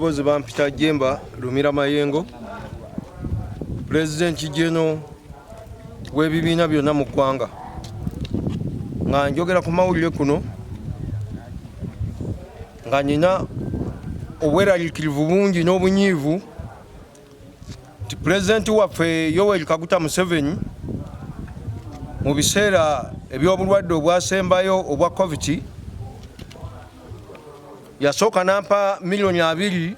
Bozi bampita Jemba Lumira Mayengo President General w'ebibiina byonna mu ggwanga nga njogera ku mawulire kuno nga nina obweraliikirivu bungi n'obunyiivu nti Pulezidenti waffe Yoweri Kaguta Museveni mu biseera eby'obulwadde obwasembayo obwa COVID yasooka nampa milioni 2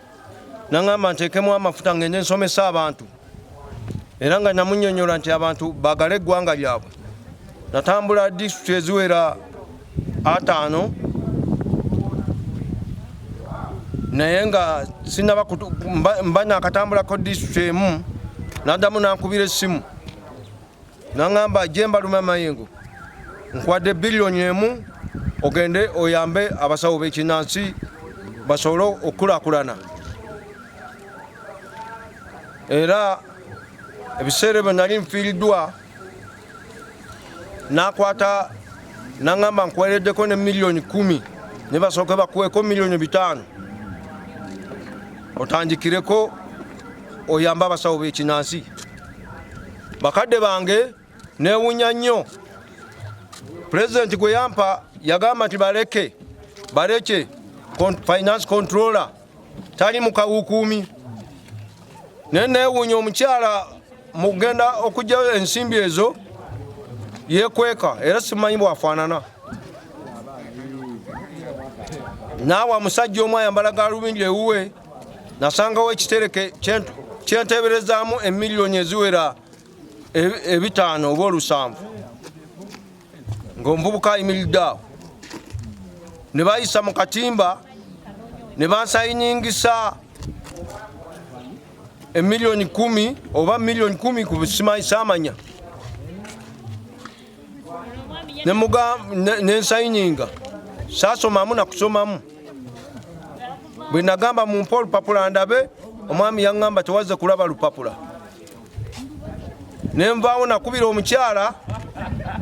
nangamba nteekemu amafuta ngende nsomesa abantu era nga namunnyonnyola nti abantu baagala eggwanga lyabwe. Natambula disitulikiti eziwera 5 naye nga sinaba mba nakatambulako disitulikiti emu naddamu nankubira essimu nangamba Jemba Lumira Mayengo nkwadde bilioni 1 ogende oyambe abasawo b'ekinnansi basobole okukulaakulana. Era ebiseera bwe nali nfiiriddwa nakwata nangamba nkwereddeko ne milioni 10 ne basooke bakuweko milioni 5 otandikireko oyambe abasawo b'ekinnansi. Bakadde bange neewunya nnyo. Pulezidenti gwe yampa yagamba nti baleke finance controller tali mu kawukuumi. Naye neewuunya omukyala mugenda okugyayo ensimbi ezo yeekweka era simanyi bwafaanana. Naawe musajja omu ayambala gaalubindi ewuwe nasangawo ekitereke kyenteeberezaamu emiliyoni eziwera 5 oba 7 ng'omuvubuka ayimiridde awo. Ne bayisa mu katimba ne bansayiningisa emiliyoni 10 oba miliyoni 10 ku busimayi saamanya nensayininga saasomamu nakusomamu. Bwe nagamba mumpe olupapula ndabe omwami yaŋŋamba tewazze kulaba lupapula. Ne nvaawo nakubira omukyala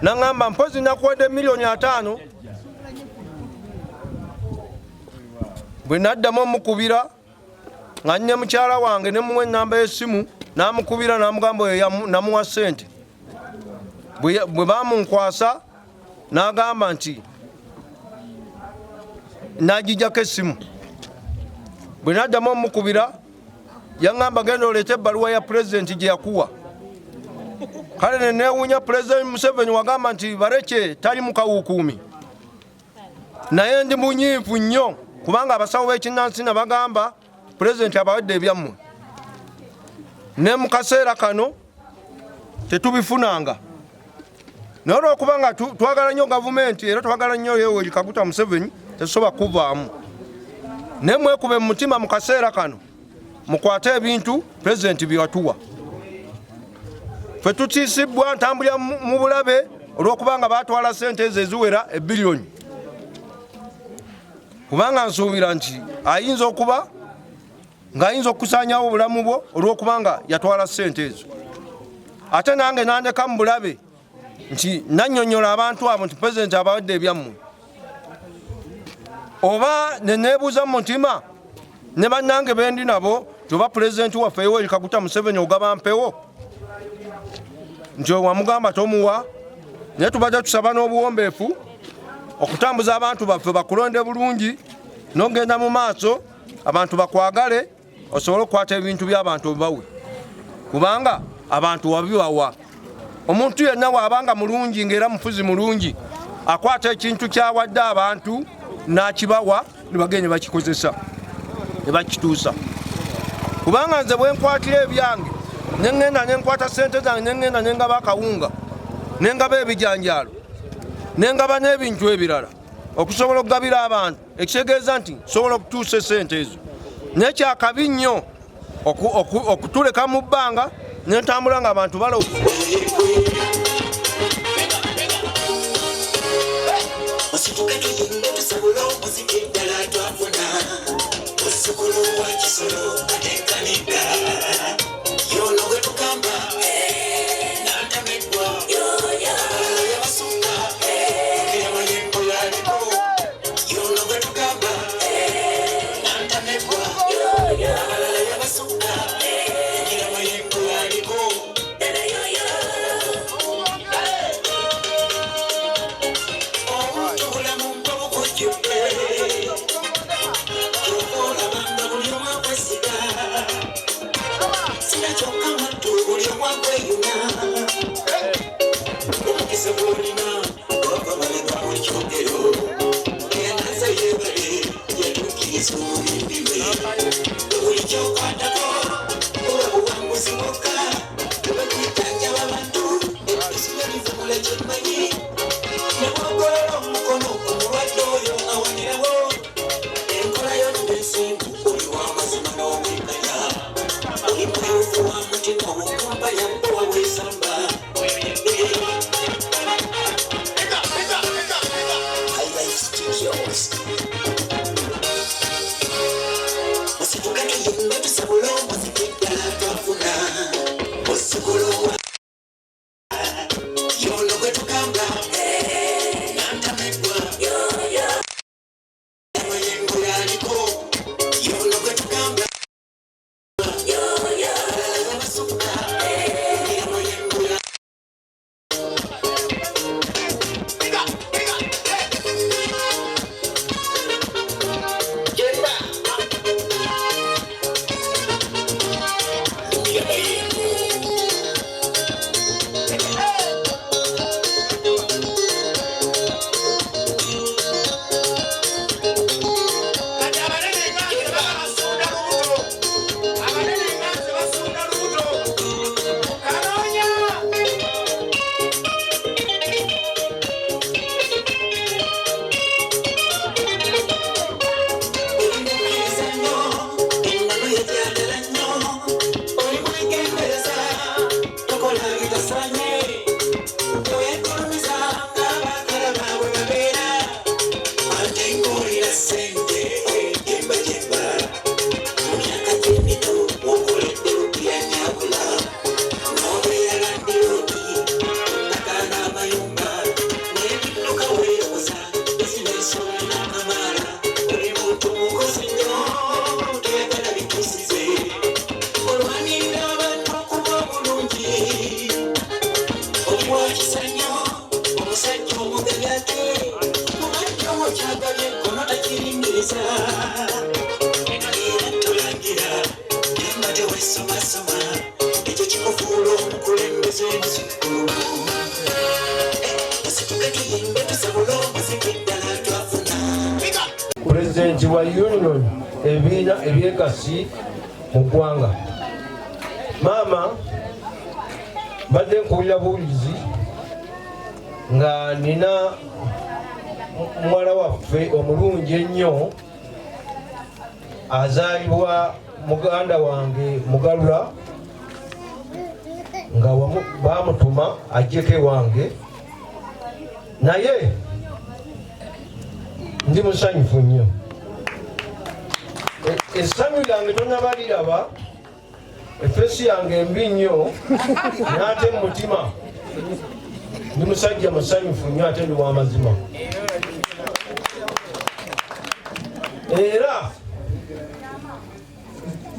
naŋŋamba mpozi nakuwadde miliyoni 5. Bwe naddamu omukubira nga nne mukyala wange ne muwa ennamba y'essimu n'amukubira n'amugamba oyo namuwa ssente. Bwe baamunkwasa n'agamba nti n'agijjako essimu. Bwe naddamu omukubira yaŋŋamba genda oleete ebbaluwa ya Pulezidenti gye yakuwa. Kale ne neewuunya Pulezidenti Museveni wagamba nti baleke tali mu kawukuumi. Naye ndi munyiivu nnyo kubanga abasawo b'ekinnansi nabagamba Pulezidenti abawadde ebyammwe. Ne mu kaseera kano tetubifunanga. Naye olw'okubanga twagala nnyo gavumenti era twagala nnyo Yoweri Kaguta Museveni tetusobola kuvaamu. Ne mwekube mu mutima mu kaseera kano mukwate ebintu Pulezidenti bye watuwa. Ffe tutiisibwa ntambulira mu bulabe olw'okubanga baatwala ssente ezo eziwera ebiliyoni. Kubanga nsuubira nti ayinza okuba ng'ayinza okusaanyawo obulamu bwo olw'okubanga yatwala ssente ezo. Ate nange nandeka mu bulabe nti nannyonnyola abantu abo nti Pulezidenti abawadde ebyammwe. Oba ne neebuuza mu mutima ne bannange bendi nabo oba Pulezidenti waffe Yoweri Kaguta Museveni ogaba mpewo nti wamugamba tomuwa. Naye tubadde tusaba n'obuwombeefu okutambuza abantu baffe bakulonde bulungi n'ogenda mu maaso abantu bakwagale osobole okukwata ebintu by'abantu obibawe kubanga abantu wabibawa. Omuntu yenna waabanga mulungi ng'era mufuzi mulungi akwata ekintu kyawadde abantu n'akibawa ne bagenda bakikozesa ne bakituusa. Kubanga nze bwe nkwatira ebyange ne ŋŋenda ne nkwata ssente zange ne ŋŋenda ne ngaba akawunga ne ngaba ebijanjaalo ne ngaba n'ebintu ebirala okusobola okugabira abantu ekitegeeza nti nsobola okutuusa essente ezo. Naye kyakabi nnyo okutuleka mu bbanga ne ntambula ng'abantu balowa. President wa union ebiina ebyekasi mu ggwanga. Maama badde nkuwulira buwulizi nga nina muwala waffe omulungi ennyo azaalibwa muganda wange Mugalula nga bamutuma ajjeko ewange, naye ndi musanyufu nnyo. Essanyu lyange tonnaba liraba, effeesi yange embi nnyo n'ate mu mutima ndi musajja musanyufu nnyo ate ndi w'amazima. Era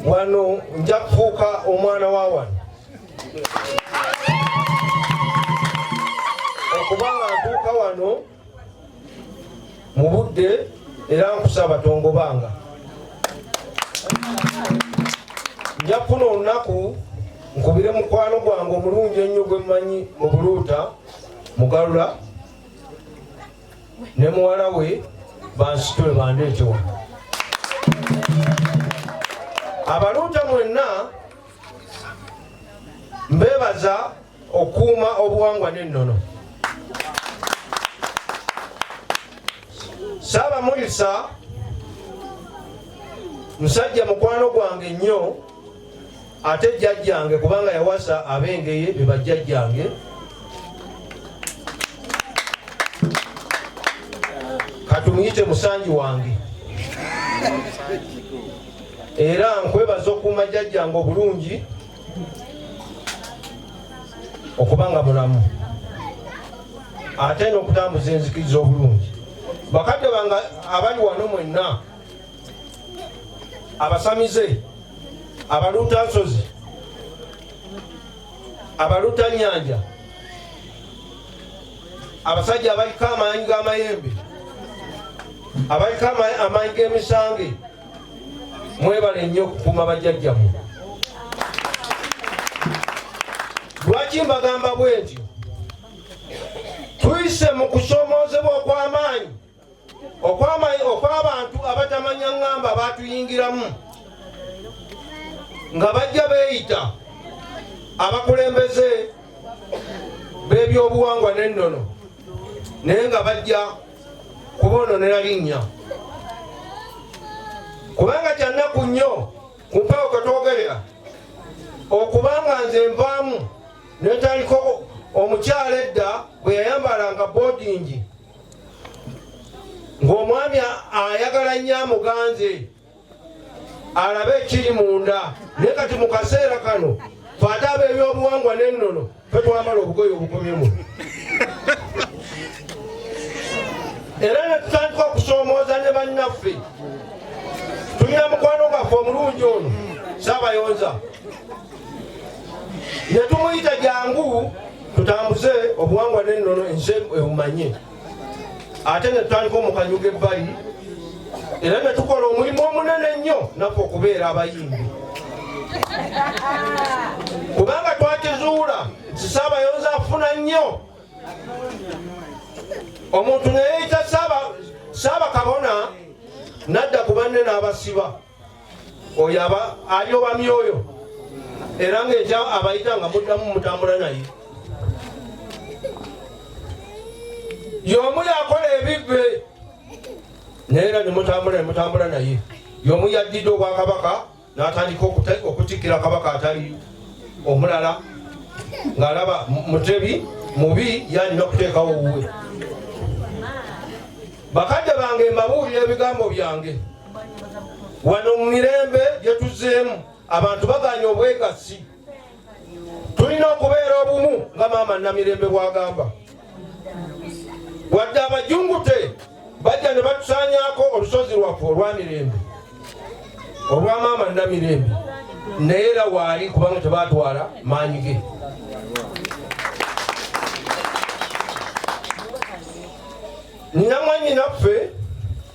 wano nja kufuuka omwana wa wano okubanga ntuuka wano mu budde era nkusaba tongobanga. Nja kufuna olunaku nkubire mukwano gwange omulungi ennyo gwe mmanyi mu Buluuta, Mugalula ne muwala we bansitule bandeetewa. Abaluuta mwenna mbeebaza okukuuma obuwangwa n'ennono. Saabamulisa musajja mukwano gwange nnyo ate jjajjange kubanga yawasa abengeye be bajjajjange. Katumuyite musanji wange. Era nkwebaza okuuma jjajjange obulungi okubanga mulamu ate n'okutambuza enzikiriza obulungi. Bakadde bange abali wano mwenna, abasamize, abaluuta nsozi, abaluuta nnyanja, abasajja abaliko amaanyi g'amayembe, abaliko amaanyi g'emisange, mwebale nnyo okukuuma bajjajjammwe. Lwaki mbagamba bwe ntyo? Tuyise mu kusomoozebwa okw'amaanyi okw'abantu abatamanya ngamba batuyingiramu nga bajja beeyita abakulembeze b'ebyobuwangwa n'ennono naye nga bajja kuboononera linnya. Kubanga kyannaku nnyo kwetwogerera okubanga nze nvaamu netaliko omukyala edda bwe yayambalanga boarding ng'omwami ayagala nnyo amuganze alabe ekiri munda naye kati mu kaseera kano fate ab'ebyobuwangwa n'ennono twetwambala obugoye obukomyemu era ne tutandika okusoomooza ne bannaffe tulina mukwano gwaffe omulungi ono Saabayonza ne tumuyita jangu tutambuze obuwangwa n'ennono ensi ebumanye ate ne tutandika omukanyuga ebbali era ne tukola omulimu omunene nnyo naffe okubeera abayimbi kubanga twakizuula nti Saabayonza afuna nnyo omuntu neyeyita Saabakabona nadda ku banne n'abasiba oyo alyoba myoyo era ng'ekya abayita nga muddamu mutambula naye y'omu yakola ebibbe naye ne mutambula naye y'omu yaddidde obwakabaka n'atandika okutikkira kabaka atali omulala ng'alaba mutebi mubi yalina okuteekawo wuwe bakadde bange mbabuulira ebigambo byange wano mu mirembe gye tuzzeemu abantu baganya obwegassi tulina okubeera obumu nga maama Namirembe bwagamba wadde abajungute bajja ne batusaanyako olusozi lwaffe olwa Mirembe olwa maama Namirembe naye era waali kubanga tebatwala maanyi ge nina mwanyi naffe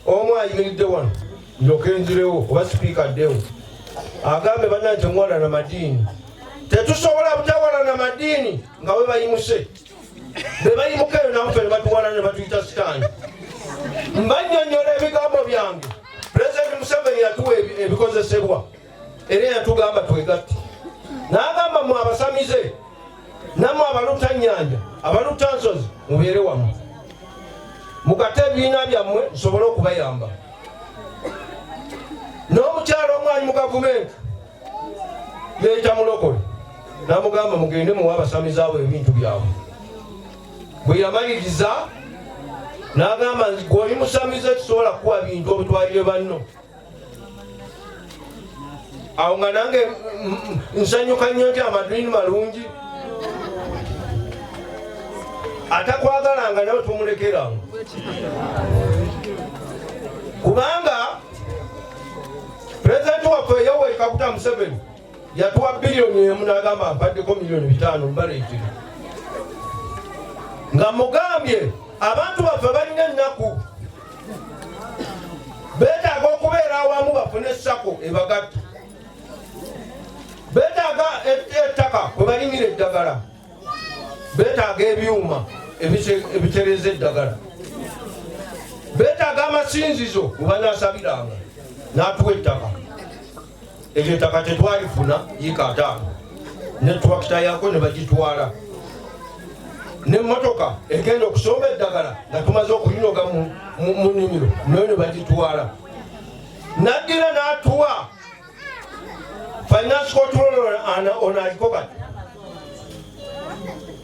omu ayimiridde wano njokenzirewo oba sipiika addewo agambe bannange temwalana madiini tetusobola butawalana madiini nga we bayimuse be bayimuka eyo naffe ne batuwalana ne batuyita sitaani mbannyonnyola ebigambo byange Pulezidenti Museveni yatuwa ebikozesebwa era yatugamba twegatte n'agamba mu abasamize nammwe abaluta nnyanja abaluta nsozi mubeere wamu mugate ebibiina byammwe nsobole okubayamba n'omukyalo omwanyi mu gavumenti yeeyita mulokole n'amugamba mugende muwa abasamize abo ebintu byabwe bwe yamaliriza n'agamba gw'oli musamize tusobola kukuwa bintu obutwalire banno awo nga nange nsanyuka nnyo nti amadiini malungi atakwagalanga nawe tumulekeranga kubanga Pulezidenti waffe Yoweri Kaguta Museveni yatuwa biliyoni emu n'agamba mpaddeko miliyoni 5 mbaleetera nga mugambye abantu baffe balina ennaku beetaaga okubeera awamu bafune sako ebagatta beetaaga ettaka kwe balimira eddagala beetaaga ebyuma ebitereza eddagala beetaaga amasinzizo webanaasabiranga n'atuwa ettaka eryo ettaka tetwalifuna yiika 5 ne twakita yako ne bagitwala n'emmotoka egenda okusomba eddagala nga tumaze okulinoga mu nnimiro nayo ne bagitwala naddira n'atuwa finance controller ono aliko kati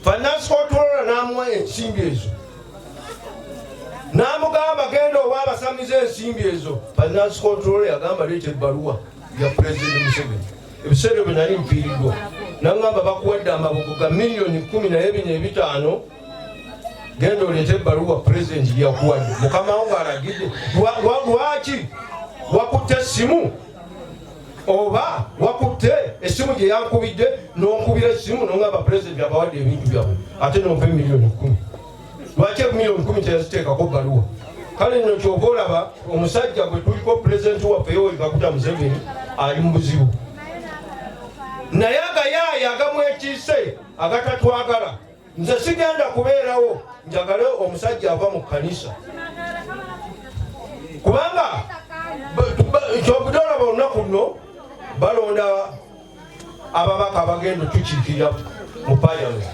finance controller n'amuwa ensimbi ezo n'amugamba genda owa abasamize ensimbi ezo finance controller yagamba leeta ebbaluwa ya Pulezidenti Museveni ebiseera bwe nali mpiiriddwa n'agamba bakuwadde amabugo ga miliyoni 12.5 genda oleete ebbaluwa Pulezidenti gyeyakuwadde mukama wo ng'alagidde lwaki wakutte essimu oba wakutte essimu gye yankubidde n'onkubira essimu n'ongamba Pulezidenti abawadde ebintu byabwe ate n'ompe miliyoni 10 lwaki miliyoni 10 teyaziteekako bbaluwa kale nno kyova olaba omusajja gwe tuliko Pulezidenti waffe Yoweri Kaguta Museveni ali mu buzibu naye agayaaya agamwekiise agatatwagala nze sigenda kubeerawo njagale omusajja ava mu kkanisa kubanga kyobudde olaba olunaku nno balonda ababaka abagenda otukiikirira mu Parliament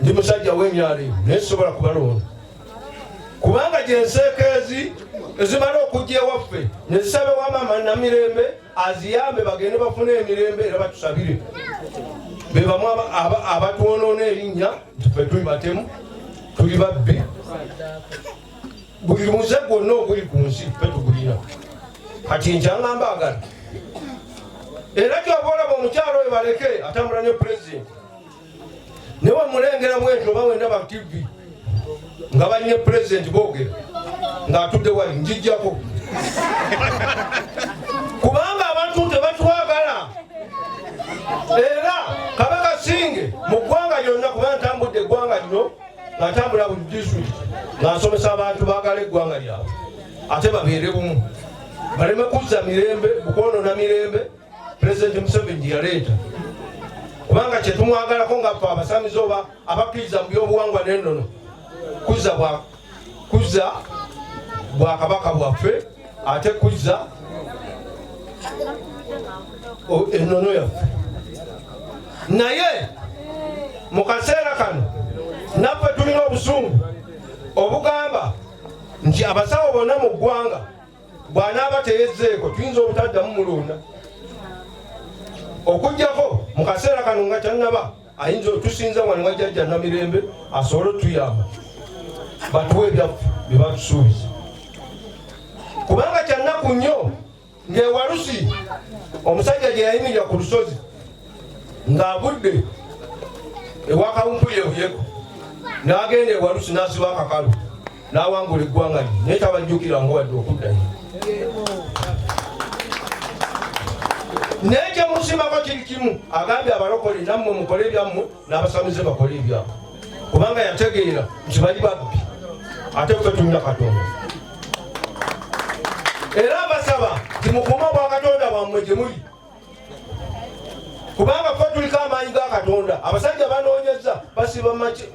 ndi musajja w'emyalo naye sisobola kubalonda kubanga gyenseekeezi ezimala okujja ewaffe ne zisabe wa maama Namirembe aziyambe bagende bafune emirembe era batusabire. Be bamu abatuwonoona erinnya ffe tuli batemu tuli babbi. Buli muze gwonna oguli ku nsi ffe tugulina. Kati nkyaŋŋamba agala. Era ky'oba olaba omukyalo oyo baleke atambula ne pulezidenti. Ne wamulengera bwentyo oba wenda ba TV nga banye pulezidenti boogera ng'atudde wali njijjako. Kubanga abantu tebatwagala. Era Kabaka Singe mu ggwanga lyonna kubanga ntambudde eggwanga lino nga ntambula buli disitulikiti nga nsomesa abantu baagala eggwanga lyabwe ate babeere bumu baleme kuzza mirembe bukwonoona mirembe. Pulezidenti Museveni gye yaleeta kubanga kyetumwagalako nga ffe abasamize oba abakkiriza mu byobuwangwa n'ennono kuzza bwakabaka bwaffe ate kuzza ennono yaffe. Naye mu kaseera kano naffe tulina obusungu obugamba nti abasawo bonna mu ggwanga bw'anaaba teyezzeeko tuyinza obutaddamu mulonda. Okujjako mu kaseera kano nga kyannaba ayinza otusinza wano nga Jjajja Namirembe asobole otuyamba batuwe ebyaffe bye batusuubiza. Kubanga kyannaku nnyo ng'ewalusi omusajja gye yayimirira ku lusozi ng'avudde ewa Kawumpulyeeko n'agenda ewalusi n'asiba akakalu n'awangula eggwanga lye naye tabajjukira nga wadde okuddayo. Naye kye musimako kiri kimu agambye abalokole nammwe mukole ebyammwe n'abasamize bakole ebyabwe kubanga yategeera nti bali babbi ate ffe tulina Katonda. Era abasaba nti mukuume obwakatonda bwammwe gye muli kubanga ffe tuliko amaanyi ga Katonda. Abasajja banoonyeza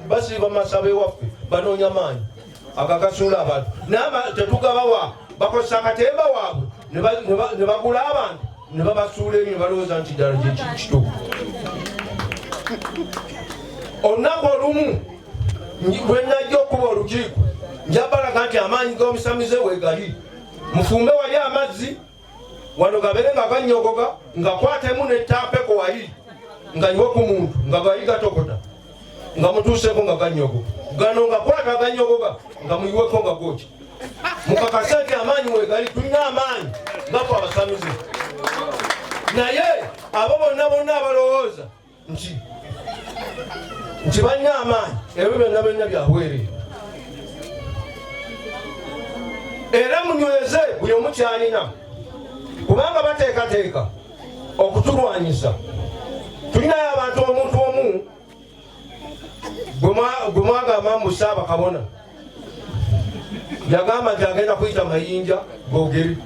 basiiba masabe waffe banoonya maanyi agagasuula abantu naye tetugabawa bakozesa akatemba waabwe ne bagula abantu ne babasuula ebyo ne balowooza nti ddala gye kituufu. Olunaku olumu lwe najja okuba olukiiko njabalaga nti amaanyi g'omusamize weegali mufumbe wali amazzi wano gabeere nga gannyogoga ngakwatemu n'ettaapeko wali nga nyiwe ku muntu nga gali gatokota nga mutuuseko nga gannyogoga gano nga kwata gannyogoga nga muyiweko nga goki mukakase nti amaanyi weegali tulina amaanyi ngafe abasamize. Naye abo bonna abalowooza nti balina amaanyi ebyo byonna byabwereere. Era munyweze buli omu kyalina kubanga bateekateeka okutulwanyisa. Tulinayo abantu omuntu omu gwe mwagamba mu Ssaabakabona yagamba nti agenda kuyita mayinja googere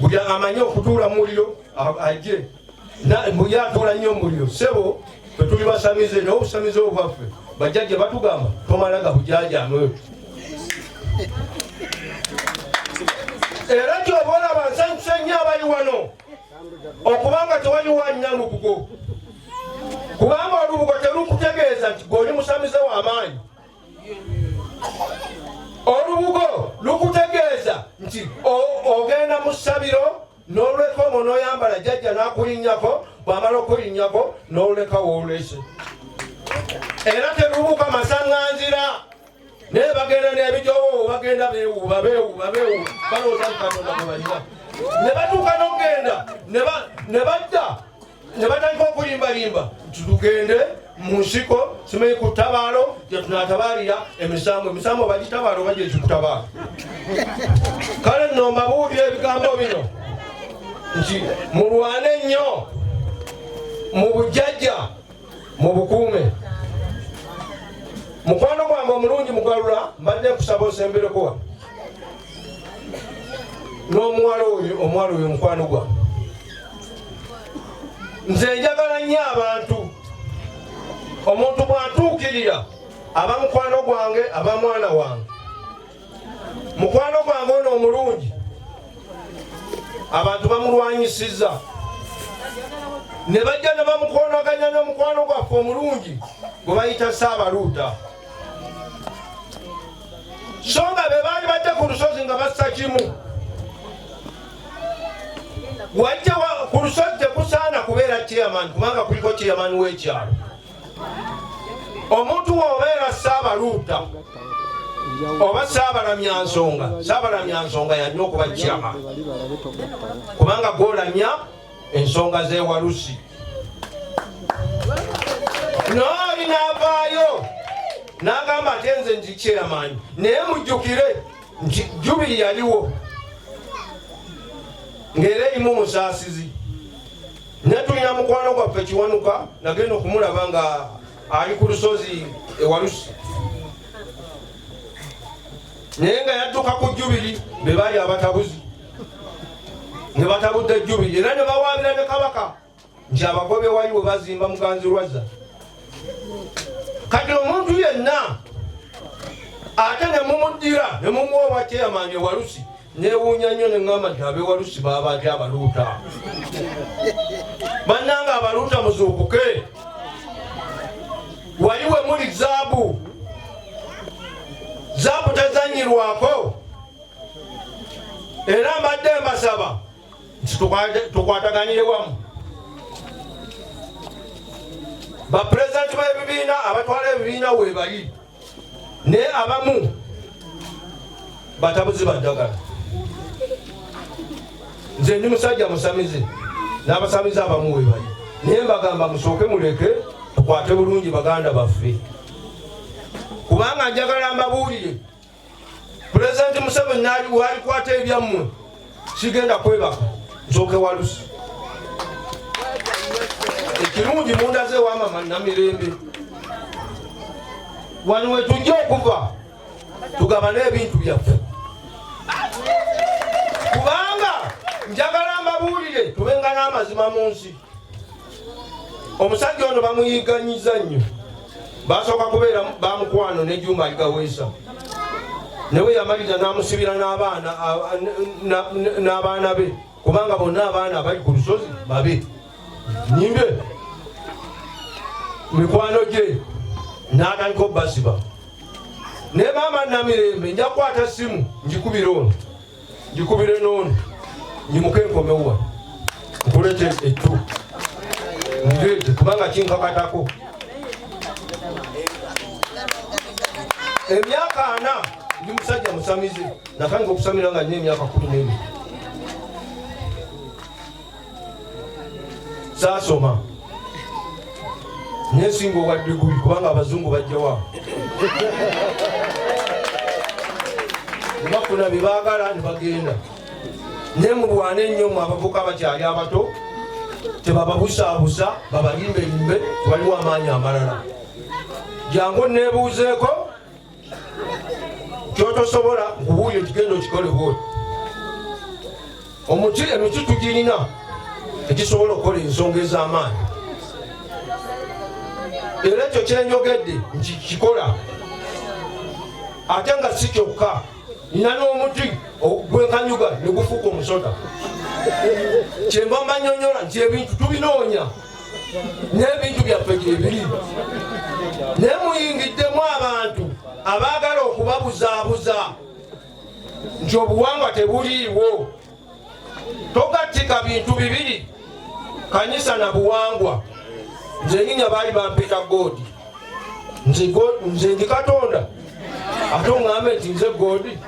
buli amanyi okutuula mu muliro ajje buli atuula nnyo mu muliro. Ssebo ffe tuli basamize naye obusamize obwaffe bajjajja batugamba tomala ga bujaajamwe. Era ky'oba olaba nsanyuse nnyo abali wano okubanga tewaliwo anyina lubugo kubanga olubugo terukutegeeza nti gweoli musamize w'amaanyi. Olubugo lukutegeeza nti ogenda mu ssabiro n'oluleka omwo n'oyambala Jjajja n'akulinnyako bw'amala okulinnyako n'oluleka w'olese. Era terubuuka masaŋŋanzira naye bagenda n'ebijowo bagenda beewuuba balowooza nti Katonda gwe balina ne batuuka n'okugenda ne badda ne batandika okulimbalimba nti tugende mu nsiko simanyi ku ttabaalo gye tunaatabaalira emisambo bagitabaalo oba gye zikutabaala. Kale nno mbabuulira ebigambo bino nti mulwane nnyo mu bujjajja mu bukuume. Mukwano gwange omulungi mugalula mbadde nkusaba osembereko wa n'omuwala oyo mukwano gwange. Nze njagala nnyo abantu omuntu bw'antuukirira aba mukwano gwange aba mwana wange. Mukwano gwange ono omulungi abantu bamulwanyisizza ne bajja ne bamukoonaganya n'omukwano gwaffe omulungi gwe bayita Ssaabaluuta. songa be baali bajja ku lusozi nga bassa kimu. Wajja ku lusozi tekusaana kubeera chairman kubanga kuliko chairman w'ekyalo. Omuntu w'obeera Ssaabaluuta oba Ssaabalamyansonga, Ssaabalamyansonga yalina okuba chairman kubanga gw'olamya ensonga z'ewalusi. N'oli n'avaayo n'agamba ate nze ndi chairman, naye mujjukire nti Jubili yaliwo ng'era erimu musaasizi. Ne tulina mukwano gwaffe Kiwanuka nagenda okumulaba nga ali ku lusozi ewalusi, naye nga yadduka ku Jubili be baali abatabuzi ne batabudde Jubili era ne bawaabira ne Kabaka nti abagobe waliwo bazimba Muganzi Lwazza. Kati omuntu yenna ate ne mumuddira ne mumuwa obwa chairman ewalusi, neewuunya nnyo ne ŋŋamba nti ab'ewalusi baba atya Abaluuta. Bannanga Abaluuta muzuukuke, wali we muli zaabu. Zaabu tezanyirwako. Era mbadde mbasaba nti tukwataganire wamu. Bapulezidenti b'ebibiina abatwala ebibiina weebali, naye abamu batabuzi baddagala. Nze ndi musajja musamize n'abasamize abamu weebali, naye mbagamba musooke muleke tukwate bulungi baganda baffe, kubanga njagala mbabuulire Pulezidenti Museveni walikwata ebyammwe sigenda kwebaka nsooke walusi. Ekirungi mundaze wamama Namirembe, wano we tujja okuva tugabane ebintu byaffe, kubanga njagala mbabuulire tubenga n'amazima mu nsi. Omusajja ono bamuyiganyiza nnyo, basooka kubeera bamukwano ne Juma Aligaweesa, newe yamaliriza n'amusibira n'abaana be, kubanga bonna abaana abali ku lusozi babe. Nyimbe mikwano gye n'atandika obbasiba. Ne maama Namirembe nja kukwata ssimu njikubire ono njikubire n'ono nyimuke enkomewa nkulete ettu ngireete kubanga kinkakatako. Emyaka 4 ndi musajja musamize, natandika okusamira nga nina emyaka 12. Saasoma nyesinga owa diguli kubanga abazungu bajjawa nebafuna bye baagala ne bagenda. Ne mulwane ennyo mu abavuka abakyali abato, tebababusaabusa babalimbelimbe, waliwo amaanyi amalala. Jangu neebuuzeeko kyotosobola nkubuulire kigenda okikole bwoti. Emiti tugirina ekisobola okukola ensonga ez'amaanyi, era ekyo kyenjogedde nti kikola. Ate nga si kyokka, nina n'omuti gw'enkanyuga ne gufuuka omusota. Kyemba mbanyonyola nti ebintu tubinoonya n'ebintu byaffe gyebiri, naye muyingiddemu abantu abaagala okubabuzaabuza nti obuwangwa tebuliiwo. Togattika bintu bibiri, kanisa na buwangwa. Nze nyinya baali bampita Godi, nze ndi Katonda ate oŋŋambe nti nze Godi.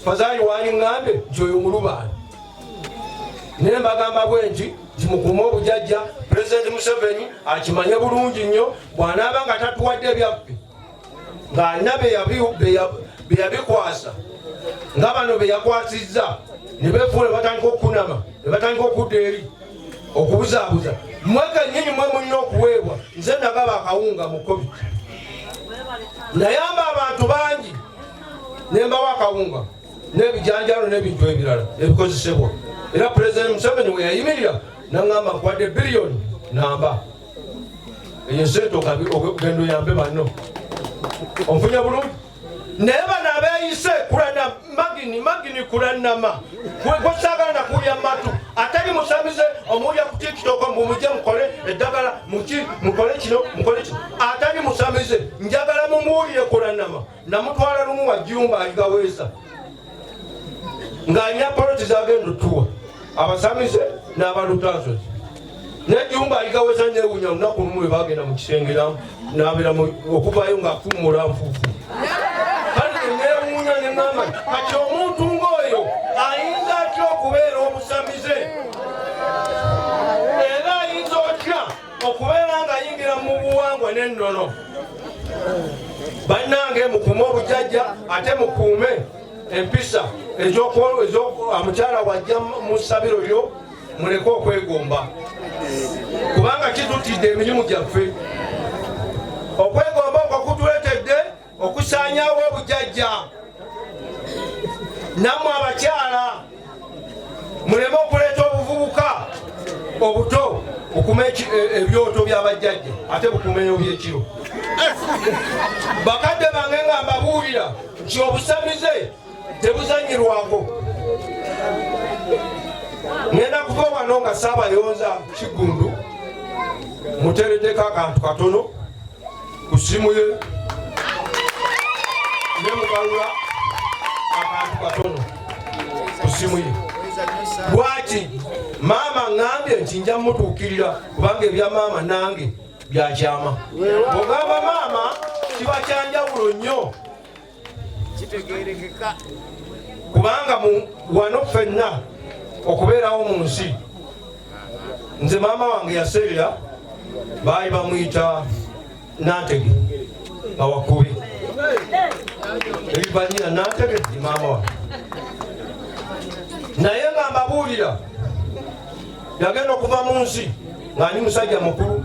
Fazali wali ŋŋambe nti oyo mulubaale. Naye mbagamba bwe nti mukuume obujajja. Pulezidenti Museveni akimanye bulungi nnyo, bw'anaaba nga tatuwadde ebyaffe ng'alina be yabikwasa nga bano be yakwasizza, ne beefuula batandika okukunama, ne batandika okudda eri okubuzaabuza. Mmwe kennyini mwe mulina okuweebwa. Nze nagaba akawunga mu COVID, nayamba abantu bangi ne mbawa akawunga n'ebijanjalo n'ebintu ebirala ebikozesebwa. Era Pulezidenti Museveni we yayimirira n'aŋŋamba nkwadde biliyoni namba eyo sente ogenda oyambe banno. Onfunya bulungi. Naye bano abeeyise magini kulannama gwesaagala nakulya matu atali musamize omulya ku TikTok mumuje mukole eddagala mukole kino atali musamize njagala mumuwulire kolanama namutwala lumu wa Jumba aligaweesa ng'alina poloti zagenda otuwa abasamize n'abalutansozi ne Jumba aligaweesa newunya lunaku lumu we bagenda mu kisengera n'abeera okuvayo ng'afuumula nfuufu kale newunya ne ngamba kati omuntu ng'oyo ayinza atya okubeera omusamize era ayinza otya okubeera ng'ayingira mu buwangwa n'ennono bannange mukuume obujjajja ate mukuume empisa omukyala wajja mu ssabiro lyo muleke okwegomba kubanga kitutidde emirimu gyaffe okwegomba okwo kutuletedde okusaanyaawo obujjajja nammwe abakyala muleme okuleeta obuvubuka obuto okuma ebyoto by'abajjajja ate bukumeyo byekiro bakadde bange nga mbabuulira nti obusamize tebuzanyirwako ngenda kuva wano nga Saabayonza Kigundu mutereddeko akantu katono ku ssimu ye ne mugalula akantu katono ku ssimu ye bwati maama ngambye nti nja mutuukirira kubanga ebya maama nange byakyama ogamba maama kiba kyanjawulo nnyo kubanga wano ffenna okubeerawo mu nsi nze maama wange yaseera baali bamuyita Nantege nga Wakubi ebivanyira Nantege ni maama wange naye nga mbabuulira yagenda okuva mu nsi ng'ani musajja mukulu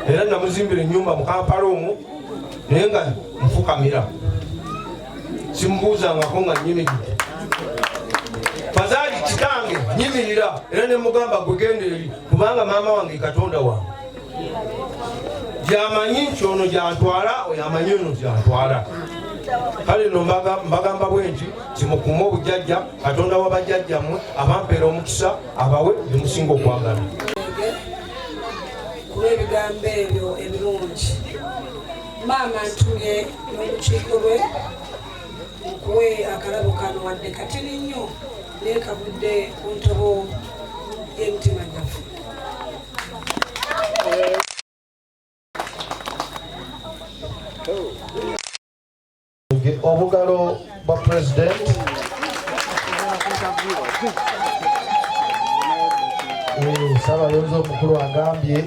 era namuzimbira ennyumba mu Kampala omwo naye nga nfukamira simubuuzangako nga nnyimiridde bazaali kitange nyimirira era ne mugamba gwe genda eri kubanga maama wange Katonda wange gyamanyi nti ono gyantwala oyo amanyi ono gyantwala kale no mbagamba bwe nti timukuume obujjajja Katonda w'abajjajjammwe abampeera omukisa abawe bye musinga okwagala kuba ebigambo ebyo ebirungi maama ntuye n'olukiiko lwe nkuwe akalabo kano wadde katini nnyo naye kavudde ku ntobo y'emitima gyaffe obugalo bwa president Saabayonza omukulu agambye